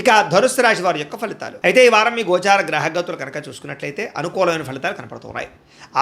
ఇక ధనుస్సు రాశి వారి యొక్క ఫలితాలు అయితే ఈ వారం మీ గోచార గ్రహగతులు కనుక చూసుకున్నట్లయితే అనుకూలమైన ఫలితాలు కనపడుతున్నాయి.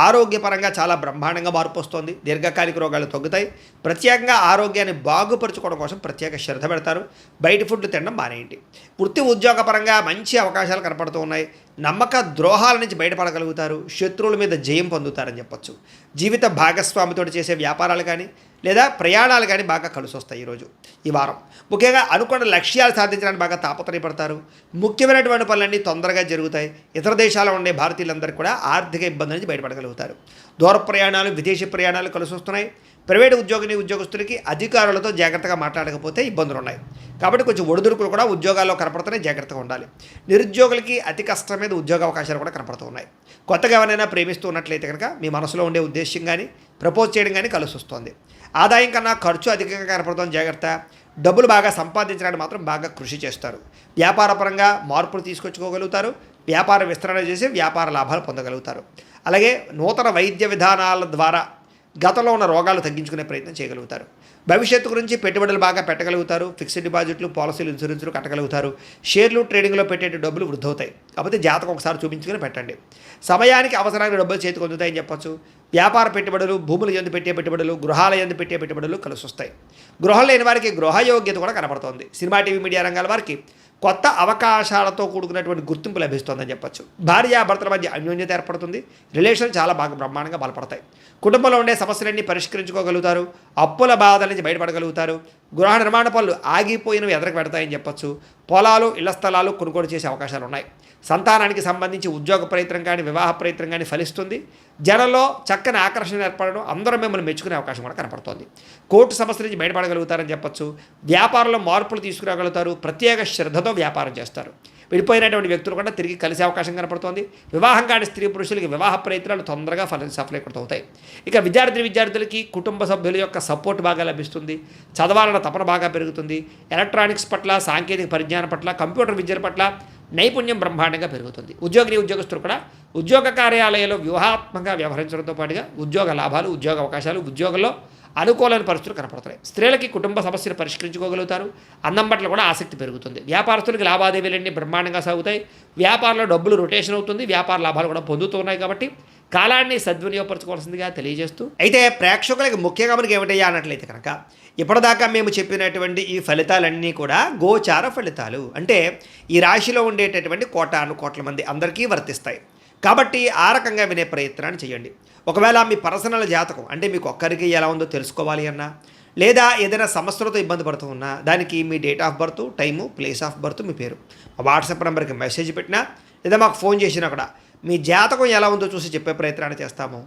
ఆరోగ్యపరంగా చాలా బ్రహ్మాండంగా మార్పు వస్తుంది. దీర్ఘకాలిక రోగాలు తగ్గుతాయి. ప్రత్యేకంగా ఆరోగ్యాన్ని బాగుపరుచుకోవడం కోసం ప్రత్యేక శ్రద్ధ పెడతారు. బయట ఫుడ్లు తినడం మానేయండి. వృత్తి ఉద్యోగపరంగా మంచి అవకాశాలు కనపడుతూ ఉన్నాయి. నమ్మక ద్రోహాల నుంచి బయటపడగలుగుతారు. శత్రువుల మీద జయం పొందుతారని చెప్పొచ్చు. జీవిత భాగస్వామితో చేసే వ్యాపారాలు కానీ లేదా ప్రయాణాలు కానీ బాగా కలిసి వస్తాయి ఈరోజు ఈ వారం. ముఖ్యంగా అనుకున్న లక్ష్యాలు సాధించడానికి బాగా తాపత్రయపడతారు. ముఖ్యమైనటువంటి పనులన్నీ తొందరగా జరుగుతాయి. ఇతర దేశాల్లో ఉండే భారతీయులందరూ కూడా ఆర్థిక ఇబ్బందుల నుంచి బయటపడగలుగుతారు. దూర ప్రయాణాలు, విదేశీ ప్రయాణాలు కలిసి వస్తున్నాయి. ప్రైవేటు ఉద్యోగస్తులకి అధికారులతో జాగ్రత్తగా మాట్లాడకపోతే ఇబ్బందులు ఉన్నాయి. కాబట్టి కొంచెం ఒడిదుడుకులు కూడా ఉద్యోగాల్లో కనపడుతున్నాయి. జాగ్రత్తగా ఉండాలి. నిరుద్యోగులకి అతి కష్టం మీద ఉద్యోగ అవకాశాలు కూడా కనపడుతూ ఉన్నాయి. కొత్తగా ఎవరైనా ప్రేమిస్తూ ఉన్నట్లయితే కనుక మీ మనసులో ఉండే ఉద్దేశం కానీ ప్రపోజ్ చేయడం కానీ కలిసి వస్తుంది. ఆదాయం కన్నా ఖర్చు అధికంగా కనపడుతుంది. జాగ్రత్త. డబ్బులు బాగా సంపాదించడానికి మాత్రం బాగా కృషి చేస్తారు. వ్యాపారపరంగా మార్పులు తీసుకొచ్చుకోగలుగుతారు. వ్యాపార విస్తరణ చేసి వ్యాపార లాభాలు పొందగలుగుతారు. అలాగే నూతన వైద్య విధానాల ద్వారా గతంలో ఉన్న రోగాలు తగ్గించుకునే ప్రయత్నం చేయగలుగుతారు. భవిష్యత్తు గురించి పెట్టుబడులు బాగా పెట్టగలుగుతారు. ఫిక్స్డ్ డిపాజిట్లు, పాలసీలు, ఇన్సూరెన్స్లు కట్టగలుగుతారు. షేర్లు, ట్రేడింగ్లో పెట్టే డబ్బులు వృద్ధి అవుతాయి. కాకపోతే జాతకం ఒకసారి చూపించుకుని పెట్టండి. సమయానికి అవసరానికి డబ్బులు చేతికి అందుతాయని చెప్పొచ్చు. వ్యాపార పెట్టుబడులు, భూముల యందు పెట్టే పెట్టుబడులు, గృహాల యందు పెట్టే పెట్టుబడులు కలిసి వస్తాయి. గృహం లేని వారికి గృహయోగ్యత కూడా కనపడుతోంది. సినిమా, టీవీ, మీడియా రంగాల వారికి కొత్త అవకాశాలతో కూడుకున్నటువంటి గుర్తింపు లభిస్తుందని చెప్పొచ్చు. భార్యాభర్తల మధ్య అన్యోన్యత ఏర్పడుతుంది. రిలేషన్ చాలా బాగా బ్రహ్మాండంగా బలపడతాయి. కుటుంబంలో ఉండే సమస్యలన్నీ పరిష్కరించుకోగలుగుతారు. అప్పుల బాధల నుంచి బయటపడగలుగుతారు. గృహ నిర్మాణ పనులు ఆగిపోయినవి ఎదరకు పెడతాయని చెప్పొచ్చు. పొలాలు, ఇళ్ల స్థలాలు కొనుగోలు చేసే అవకాశాలు ఉన్నాయి. సంతానానికి సంబంధించి ఉద్యోగ ప్రయత్నం కానీ వివాహ ప్రయత్నం కానీ ఫలిస్తుంది. జనంలో చక్కని ఆకర్షణ ఏర్పడడం, అందరూ మిమ్మల్ని మెచ్చుకునే అవకాశం కూడా కనపడుతుంది. కోర్టు సమస్యల నుంచి బయటపడగలుగుతారని చెప్పొచ్చు. వ్యాపారంలో మార్పులు తీసుకురాగలుగుతారు. ప్రత్యేక శ్రద్ధతో వ్యాపారం చేస్తారు. విడిపోయినటువంటి వ్యక్తులు కూడా తిరిగి కలిసే అవకాశం కనపడుతోంది. వివాహం కాని స్త్రీ పురుషులకి వివాహ ప్రయత్నాలు తొందరగా సఫలీకృతమవుతాయి. ఇక విద్యార్థులకి కుటుంబ సభ్యుల యొక్క సపోర్ట్ బాగా లభిస్తుంది. చదవాలన్న తపన బాగా పెరుగుతుంది. ఎలక్ట్రానిక్స్ పట్ల, సాంకేతిక పరిజ్ఞానం పట్ల, కంప్యూటర్ విద్యల పట్ల నైపుణ్యం బ్రహ్మాండంగా పెరుగుతుంది. ఉద్యోగస్తులు కూడా ఉద్యోగ కార్యాలయాల్లో వ్యూహాత్మకంగా వ్యవహరించడంతో పాటుగా ఉద్యోగ లాభాలు, ఉద్యోగ అవకాశాలు, ఉద్యోగంలో అనుకూలమైన పరిస్థితులు కనపడుతున్నాయి. స్త్రీలకి కుటుంబ సమస్యలు పరిష్కరించుకోగలుగుతారు. అన్నం పట్ల కూడా ఆసక్తి పెరుగుతుంది. వ్యాపారస్తులకి లావాదేవీలన్నీ బ్రహ్మాండంగా సాగుతాయి. వ్యాపారంలో డబ్బులు రొటేషన్ అవుతుంది. వ్యాపార లాభాలు కూడా పొందుతున్నాయి. కాబట్టి కాలాన్ని సద్వినియోగపరచుకోవాల్సిందిగా తెలియజేస్తూ, అయితే ప్రేక్షకులకి ముఖ్యంగా మనకి ఏమిటయ్యా అన్నట్లయితే కనుక ఇప్పటిదాకా మేము చెప్పినటువంటి ఈ ఫలితాలన్నీ కూడా గోచార ఫలితాలు. అంటే ఈ రాశిలో ఉండేటటువంటి కోట్ల మంది అందరికీ వర్తిస్తాయి. కాబట్టి ఆ రకంగా వినే ప్రయత్నాన్ని చేయండి. ఒకవేళ మీ పర్సనల్ జాతకం అంటే మీకు ఒక్కరికి ఎలా ఉందో తెలుసుకోవాలి అన్నా, లేదా ఏదైనా సమస్యలతో ఇబ్బంది పడుతూ ఉన్నా దానికి మీ date of birth, time, place of birth, మీ పేరు వాట్సాప్ నెంబర్కి మెసేజ్ పెట్టినా లేదా మాకు ఫోన్ చేసినా కూడా మీ జాతకం ఎలా ఉందో చూసి చెప్పే ప్రయత్నాన్ని చేస్తాము.